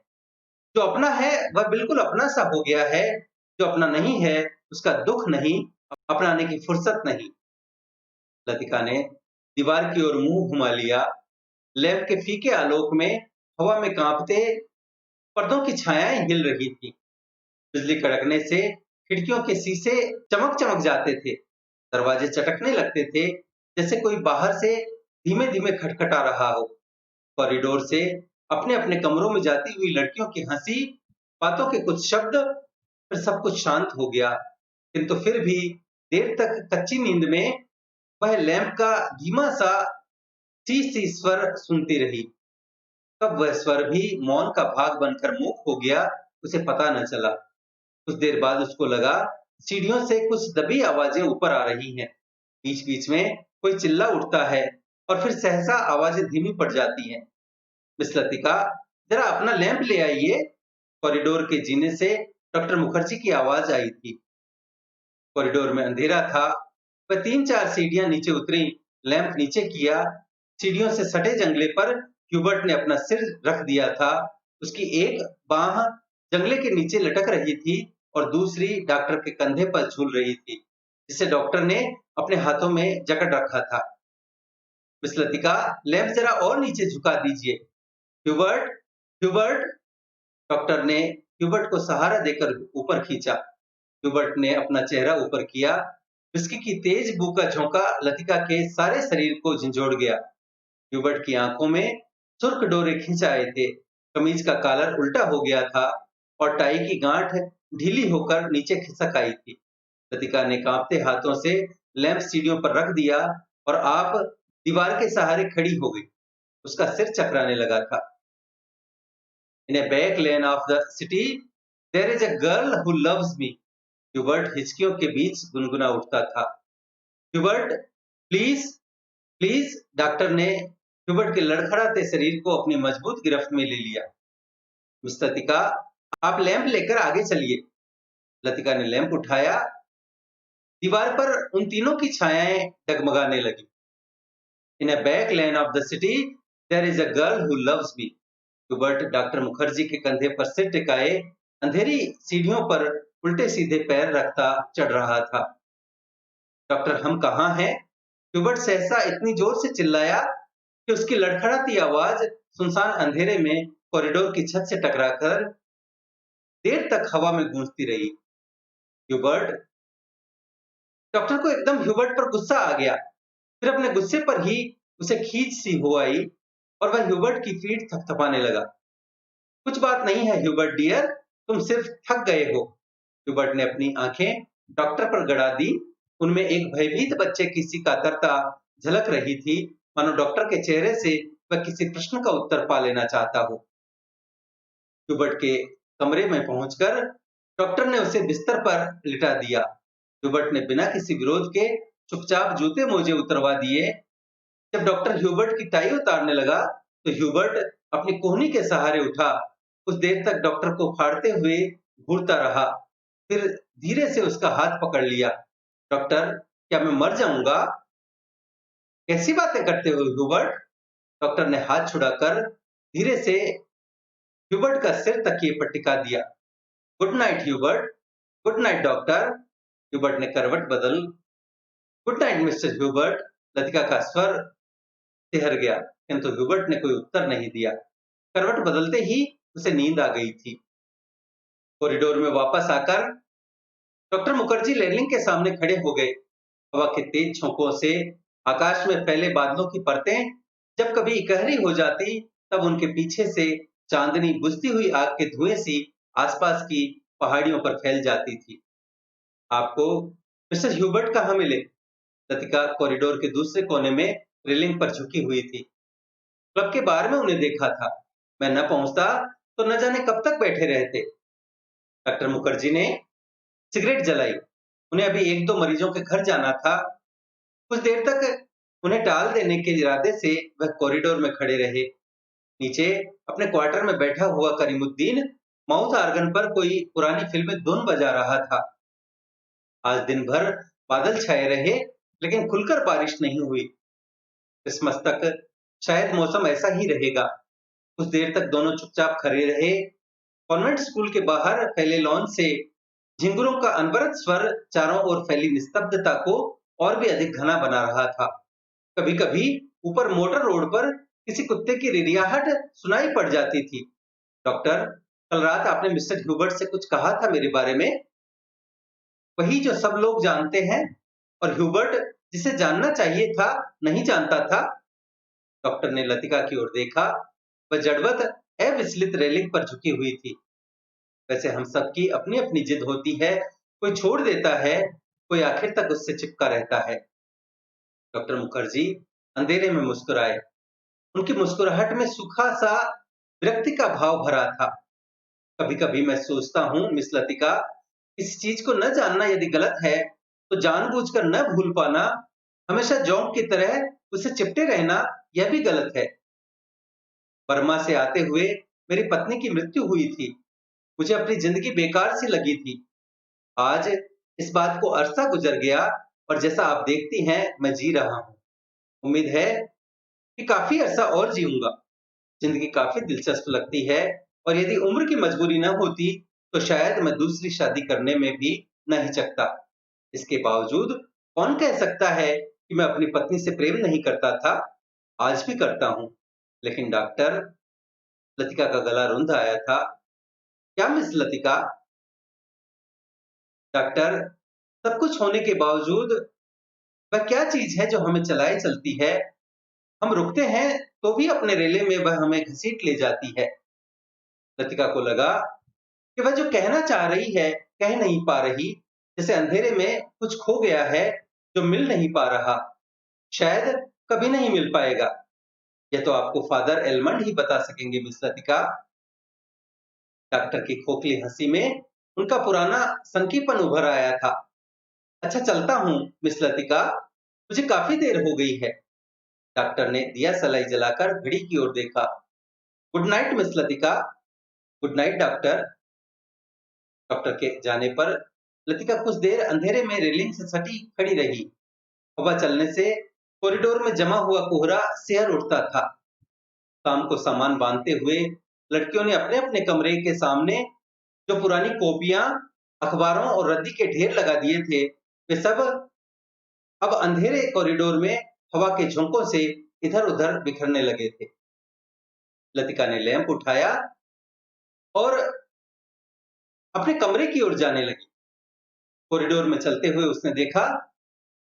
जो अपना है वह बिल्कुल अपना सा हो गया है, जो अपना नहीं है उसका दुख नहीं, अपनाने की फुर्सत नहीं। लतिका ने दीवार की ओर मुंह घुमा लिया। लैंप के फीके आलोक में हवा में कांपते पर्दों की छायाएं हिल रही थी। बिजली कड़कने से खिड़कियों के शीशे चमक चमक जाते थे। दरवाजे चटकने लगते थे, जैसे कोई बाहर से धीमे धीमे खटखटा रहा हो। कॉरिडोर से अपने अपने कमरों में जाती हुई लड़कियों की हंसी, बातों के कुछ शब्द, फिर सब कुछ शांत हो गया। किंतु फिर भी देर तक कच्ची नींद में वह लैंप का धीमा सा सी सी स्वर सुनती रही। कब वह स्वर भी मौन का भाग बनकर मूक हो गया, उसे पता न चला। कुछ देर बाद उसको लगा सीढ़ियों से कुछ दबी आवाजें ऊपर आ रही हैं। बीच बीच में कोई चिल्ला उठता है और फिर सहसा आवाजें धीमी पड़ जाती हैं। मिस लतिका, जरा अपना लैंप ले आइए। कॉरिडोर के जीने से डॉक्टर मुखर्जी की आवाज आई थी। कॉरिडोर में अंधेरा था। वह 3-4 सीढ़ियां नीचे उतरी, लैंप नीचे किया। सीढ़ियों से सटे जंगले पर ह्यूबर्ट ने अपना सिर रख दिया था। उसकी एक बांह जंगले के नीचे लटक रही थी और दूसरी डॉक्टर के कंधे पर झूल रही थी, जिसे डॉक्टर ने अपने हाथों में जकड़ रखा था। मिस लतिका, लैंप जरा और नीचे झुका दीजिए। Hubert, Hubert! डॉक्टर ने ह्यूबर्ट को सहारा देकर ऊपर खींचा। ह्यूबर्ट ने अपना चेहरा ऊपर किया। विस्की की तेज बू का झोंका लतिका के सारे शरीर को झंझोड़ गया। ह्यूबर्ट की आंखों में सुर्ख डोरे खिंच आए थे। कमीज का कॉलर उल्टा हो गया था और टाई की गांठ ढीली होकर नीचे खिसक आई थी। लतिका ने कांपते हाथों से लैंप सीढ़ियों पर रख दिया और आप दीवार के सहारे खड़ी हो गई। उसका सिर चकराने लगा था। In a back lane of the city, there is a girl who loves me. Hubert हिचकियों के बीच गुनगुना उठता था। Hubert, please, please! डॉक्टर ने ह्यूबर्ट के लड़खड़ाते शरीर को अपनी मजबूत गिरफ्त में ले लिया। मिस लतिका, आप लैंप लेकर आगे चलिए। लतिका ने लैंप उठाया। दीवार पर उन तीनों की छायाएं डगमगाने लगी। In a back lane of the city there is a girl who loves me. Hubert doctor Mukherjee के कंधे पर सिर टिकाए अंधेरी सीढ़ियों पर उल्टे सीधे पैर रखता चढ़ रहा था। डॉक्टर, हम कहाँ हैं? ह्यूबर्ट सहसा इतनी जोर से चिल्लाया कि उसकी लड़खड़ाती आवाज सुनसान अंधेरे में कॉरिडोर की छत से टकराकर देर तक हवा में गूंजती रही। ह्यूबर्ट! डॉक्टर को एकदम ह्यूबर्ट पर गुस्सा आ गया। फिर अपने गुस्से पर ही उसे खींच सी हो आई और वह ह्यूबर्ट की पीठ थपथपाने लगा। कुछ बात नहीं है ह्यूबर्ट डियर, तुम सिर्फ थक गए हो। ह्यूबर्ट ने अपनी आंखें डॉक्टर पर गड़ा दी। उनमें एक भयभीत बच्चे की सी कातरता झलक रही थी, मानो डॉक्टर के चेहरे से वह किसी प्रश्न का उत्तर पा लेना चाहता हो। ह्यूबर्ट के कमरे में पहुंचकर डॉक्टर ने उसे बिस्तर पर लिटा दिया। ह्यूबर्ट ने बिना किसी विरोध के चुपचाप जूते मोजे उतरवा दिए। जब डॉक्टर ह्यूबर्ट की टाई उतारने लगा तो ह्यूबर्ट अपनी कोहनी के सहारे उठा। कुछ देर तक डॉक्टर को फाड़ते हुए घूरता रहा, फिर धीरे से उसका हाथ पकड़ लिया। डॉक्टर, क्या मैं मर जाऊंगा? कैसी बातें करते हो ह्यूबर्ट? डॉक्टर ने हाथ छुड़ाकर धीरे से ह्यूबर्ट का सिर तकिए पर टिका दिया। Good night Hubert. Good night doctor. Hubert ने करवट बदल। Good night mister Hubert. Latika का स्वर ठहर गया, किंतु ह्यूबर्ट ने कोई उत्तर नहीं दिया। करवट बदलते ही उसे नींद आ गई थी। कॉरिडोर में वापस आकर डॉक्टर मुखर्जी रेलिंग के सामने खड़े हो गए। हवा के तेज झोंकों से आकाश में फैले बादलों की परतें जब कभी इकहरी हो जाती, तब उनके पीछे से चांदनी बुझती हुई आग के धुएं सी आसपास की पहाड़ियों पर फैल जाती थी। आपको मिस्टर ह्यूबर्ट कहाँ मिले? लतिका कॉरिडोर के दूसरे कोने में रेलिंग पर झुकी हुई थी। क्लब के बार में उन्हें देखा था। मैं न पहुंचता तो न जाने कब तक बैठे रहते। डॉक्टर मुखर्जी ने सिगरेट जलाई। उन्हें अभी 1-2 मरीजों के घर जाना था। कुछ देर तक उन्हें टाल देने के इरादे से वह कॉरिडोर में खड़े रहे। नीचे अपने क्वार्टर में बैठा हुआ करीमुद्दीन माउथ ऑर्गन पर कोई पुरानी फिल्मी धुन बजा रहा था। आज दिन भर बादल छाए रहे, लेकिन खुलकर बारिश नहीं हुई। क्रिसमस तक शायद मौसम ऐसा ही रहेगा। कुछ देर तक दोनों चुपचाप खड़े रहे। कॉन्वेंट स्कूल के बाहर फैले लॉन से झिंगुरों का अनवरत स्वर चारों ओर फैली निस्तब्धता को और भी अधिक घना बना रहा था। कभी-कभी ऊपर मोटर रोड पर किसी कुत्ते की रिरियाहट सुनाई पड़ जाती थी। डॉक्टर, कल रात आपने मिस्टर ह्यूबर्ट से कुछ कहा था मेरे बारे में? वही जो सब लोग जानते हैं, और ह्यूबर्ट जिसे जानना चाहिए था, नहीं जानता था। डॉक्टर ने लतिका की ओर देखा। वह जड़वत अविचलित रेलिंग पर झुकी हुई थी। वैसे हम सबकी अपनी-अपनी जिद होती है। कोई छोड़ देता है, कोई आखिर तक उससे चिपका रहता है। डॉक्टर मुखर्जी अंधेरे में मुस्कुराए। उनकी मुस्कुराहट में सूखा-सा विरक्ति का भाव भरा था। कभी-कभी मैं सोचता हूँ मिस लतिका, किसी चीज को न जानना यदि गलत है, तो जानबूझकर न भूल पाना, हमेशा जोंक की तरह उसे चिपटे रहना, यह भी गलत है। बर्मा से आते हुए मेरी पत्नी की मृत्यु हुई थी। मुझे अपनी जिंदगी बेकार सी लगी थी। आज इस बात को अरसा गुजर गया, और जैसा आप देखती हैं मैं जी रहा हूँ। उम्मीद है कि काफी अरसा और जीऊंगा। जिंदगी काफी दिलचस्प लगती है, और यदि उम्र की मजबूरी न होती तो शायद मैं दूसरी शादी करने में भी न हिचकता। इसके बावजूद कौन कह सकता है कि मैं अपनी पत्नी से प्रेम नहीं करता था? आज भी करता हूँ। लेकिन डॉक्टर, लतिका का गला रुंध आया था। क्या मिस लतिका? डॉक्टर, सब कुछ होने के बावजूद वह क्या चीज है जो हमें चलाए चलती है? हम रुकते हैं तो भी अपने रेले में वह हमें घसीट ले जाती है। लतिका को लगा कि वह जो कहना चाह रही है, कह नहीं पा रही। जैसे अंधेरे में कुछ खो गया है जो मिल नहीं पा रहा। शायद कभी नहीं मिल पाएगा। यह तो आपको फादर एलमंड ही बता सकेंगे मिस लतिका। डॉक्टर की खोखली हंसी में उनका पुराना संकीपन उभर आया था। अच्छा, चलता हूँ मिस लतिका, मुझे काफी देर हो गई है। डॉक्टर ने दिया सलाई जलाकर घड़ी की ओर देखा। Good night miss Latika. Good night doctor. Doctor के जाने पर लतिका कुछ देर अंधेरे में रेलिंग से सटी खड़ी रही। हवा चलने से कॉरिडोर में जमा हुआ कोहरा सिहर उठता था। शाम को सामान बांधते हुए लड़कियों ने अपने-अपने कमरे के सामने जो पुरानी कॉपियां, अखबारों और रद्दी के ढेर लगा दिए थे, वे सब अब अंधेरे कॉरिडोर में हवा के झोंकों से इधर-उधर बिखरने लगे थे। लतिका ने लैंप उठाया और अपने कमरे की ओर जाने लगी। कॉरिडोर में चलते हुए उसने देखा,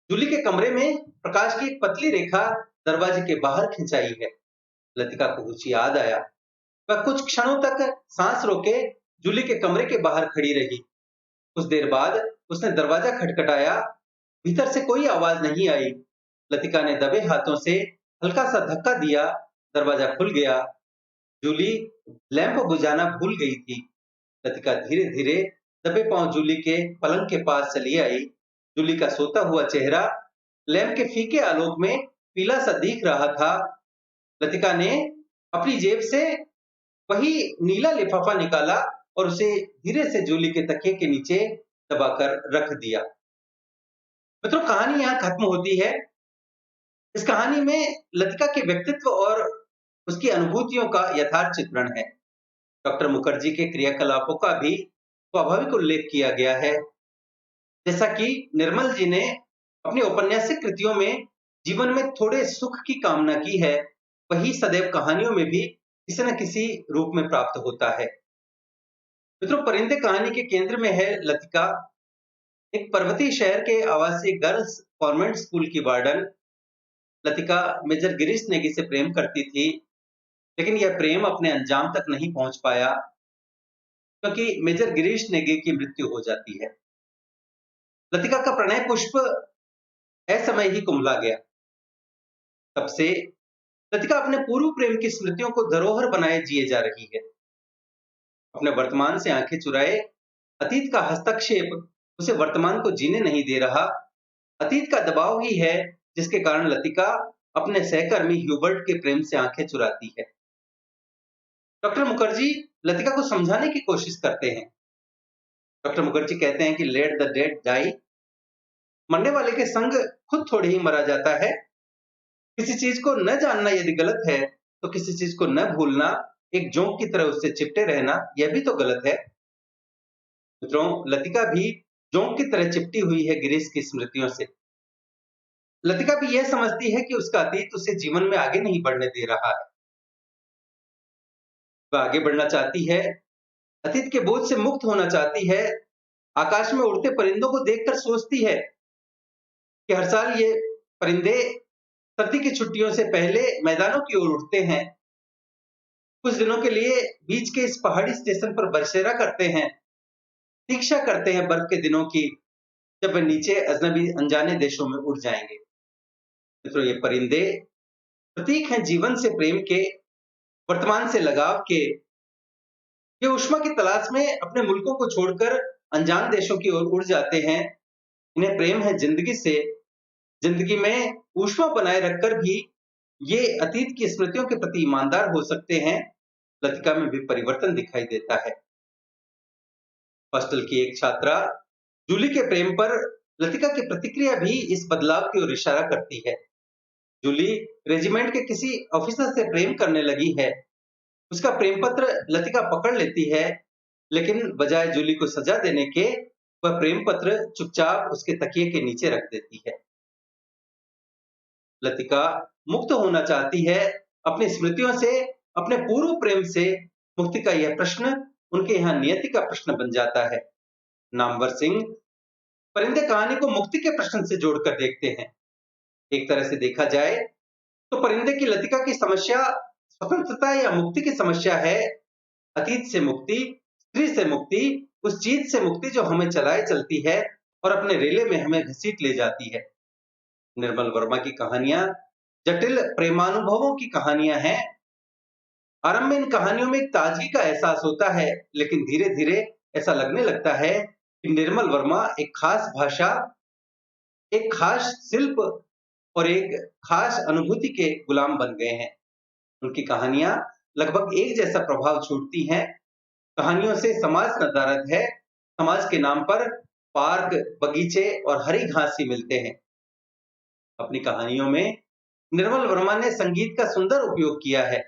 जूली के कमरे में प्रकाश की एक पतली रेखा दरवाजे के बाहर खिंचाई है। लतिका को कुछ याद आया। वह कुछ क्षणों तक सांस रोके जूली के कमरे के बाहर खड़ी रही। कुछ देर बाद उसने दरवाजा खटखटाया। भीतर से कोई आवाज नहीं आई। लतिका ने दबे हाथों से हल्का सा धक्का दिया। दरवाजा खुल गया। जूली लैंप बुझाना भूल गई थी। लतिका धीरे-धीरे दबे पांव जूली के पलंग के पास चली आई। जूली का सोता हुआ चेहरा लैंप के फीके आलोक में पीला सा दिख रहा था। लतिका ने अपनी जेब से वही नीला लिफाफा निकाला और उसे धीरे से जूली के तकिए के नीचे दबाकर रख दिया। मित्रों, कहानी यहाँ खत्म होती है। इस कहानी में लतिका के व्यक्तित्व और उसकी अनुभूतियों का यथार्थ चित्रण है। डॉक्टर मुखर्जी के क्रियाकलापों का भी स्वाभाविक उल्लेख किया गया है। जैसा कि निर्मल जी ने अपनी औपन्यासिक कृतियों में जीवन में थोड़े सुख की कामना की है, वही सदैव कहानियों में भी किसी न किसी रूप में प्राप्त होता है। मित्रों, परिंदे कहानी के केंद्र में है लतिका, एक पर्वतीय शहर के आवासीय गर्ल्स कॉन्वेंट स्कूल की वार्डन। लतिका मेजर गिरीश नेगी से प्रेम करती थी, लेकिन यह प्रेम अपने अंजाम तक नहीं पहुंच पाया, क्योंकि मेजर गिरीश नेगी की मृत्यु हो जाती है। लतिका का प्रणय पुष्प असमय ही कुम्हला गया। तब से लतिका अपने पूर्व प्रेम की स्मृतियों को धरोहर बनाए जिए जा रही है। अपने वर्तमान से आंखें चुराए अतीत का हस्तक्षेप उसे वर्तमान को जीने नहीं दे रहा। अतीत का दबाव ही है जिसके कारण लतिका अपने सहकर्मी ह्यूबर्ट के प्रेम से आंखें चुराती है। डॉक्टर मुखर्जी लतिका को समझाने की कोशिश करते हैं। डॉक्टर मुखर्जी कहते हैं कि लेट द डेड डाई। मरने वाले के संग खुद थोड़ी ही मरा जाता है। किसी चीज को न जानना यदि गलत है तो किसी चीज को न भूलना, एक जोंक की तरह उससे चिपटे रहना, यह भी तो गलत है। मित्रों, लतिका भी जोंक की तरह चिपटी हुई है गिरीश की स्मृतियों से। लतिका भी यह समझती है कि उसका अतीत उसे जीवन में आगे नहीं बढ़ने दे रहा है। वह आगे बढ़ना चाहती है, अतीत के बोझ से मुक्त होना चाहती है। आकाश में उड़ते परिंदों को देखकर सोचती है कि हर साल ये परिंदे सर्दी की छुट्टियों से पहले मैदानों की ओर उड़ते हैं। कुछ दिनों के लिए बीच के इस पहाड़ी स्टेशन पर बसेरा करते हैं, प्रतीक्षा करते हैं बर्फ के दिनों की, जब वे नीचे अजनबी अनजाने देशों में उड़ जाएंगे। मित्रों, ये परिंदे प्रतीक हैं जीवन से प्रेम के, वर्तमान से लगाव के। ये ऊष्मा की तलाश में अपने मुल्कों को छोड़कर अनजान देशों की ओर उड़ जाते हैं। इन्हें प्रेम है जिंदगी से। जिंदगी में ऊष्मा बनाए रखकर भी ये अतीत की स्मृतियों के प्रति ईमानदार हो सकते हैं। लतिका में भी परिवर्तन दिखाई देता है। हॉस्टल की एक छात्रा जूली के प्रेम पर लतिका की प्रतिक्रिया भी इस बदलाव की ओर इशारा करती है। जूली रेजिमेंट के किसी ऑफिसर से प्रेम करने लगी है। उसका प्रेम पत्र लतिका पकड़ लेती है, लेकिन बजाय जूली को सजा देने के वह प्रेम पत्र चुपचाप उसके तकिए के नीचे रख देती है। लतिका मुक्त होना चाहती है अपनी स्मृतियों से, अपने पूर्व प्रेम से। मुक्ति का यह प्रश्न उनके यहाँ नियति का प्रश्न बन जाता है। नामवर सिंह परिंदे कहानी को मुक्ति के प्रश्न से जोड़कर देखते हैं। एक तरह से देखा जाए तो परिंदे की लतिका की समस्या स्वतंत्रता या मुक्ति की समस्या है। अतीत से मुक्ति, स्त्री से मुक्ति, उस चीज से मुक्ति जो हमें चलाए चलती है और अपने रेले में हमें घसीट ले जाती है। निर्मल वर्मा की कहानियां जटिल प्रेमानुभवों की कहानियां हैं। आरंभ में इन कहानियों में एक ताजगी का एहसास होता है, लेकिन धीरे धीरे ऐसा लगने लगता है कि निर्मल वर्मा एक खास भाषा, एक खास शिल्प और एक खास अनुभूति के गुलाम बन गए हैं। उनकी कहानियां लगभग एक जैसा प्रभाव छोड़ती हैं। कहानियों से समाज नदारद है। समाज के नाम पर पार्क, बगीचे और हरी घास ही मिलते हैं। अपनी कहानियों में निर्मल वर्मा ने संगीत का सुंदर उपयोग किया है।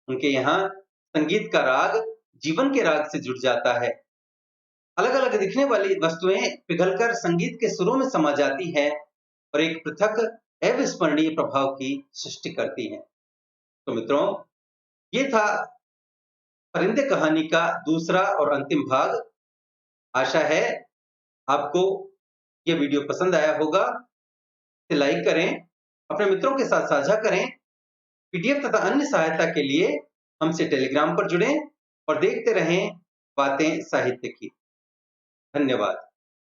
उनके यहाँ संगीत का राग जीवन के राग से जुड़ जाता है। अलग अलग दिखने वाली वस्तुएं पिघलकर संगीत के सुरों में समा जाती हैं और एक पृथक अविस्मरणीय प्रभाव की सृष्टि करती हैं। तो मित्रों, ये था परिंदे कहानी का दूसरा और अंतिम भाग। आशा है आपको ये वीडियो पसंद आया होगा। इसे लाइक करें, अपने मित्रों के साथ साझा करें। पीडीएफ तथा अन्य सहायता के लिए हमसे टेलीग्राम पर जुड़ें और देखते रहें बातें साहित्य की। धन्यवाद।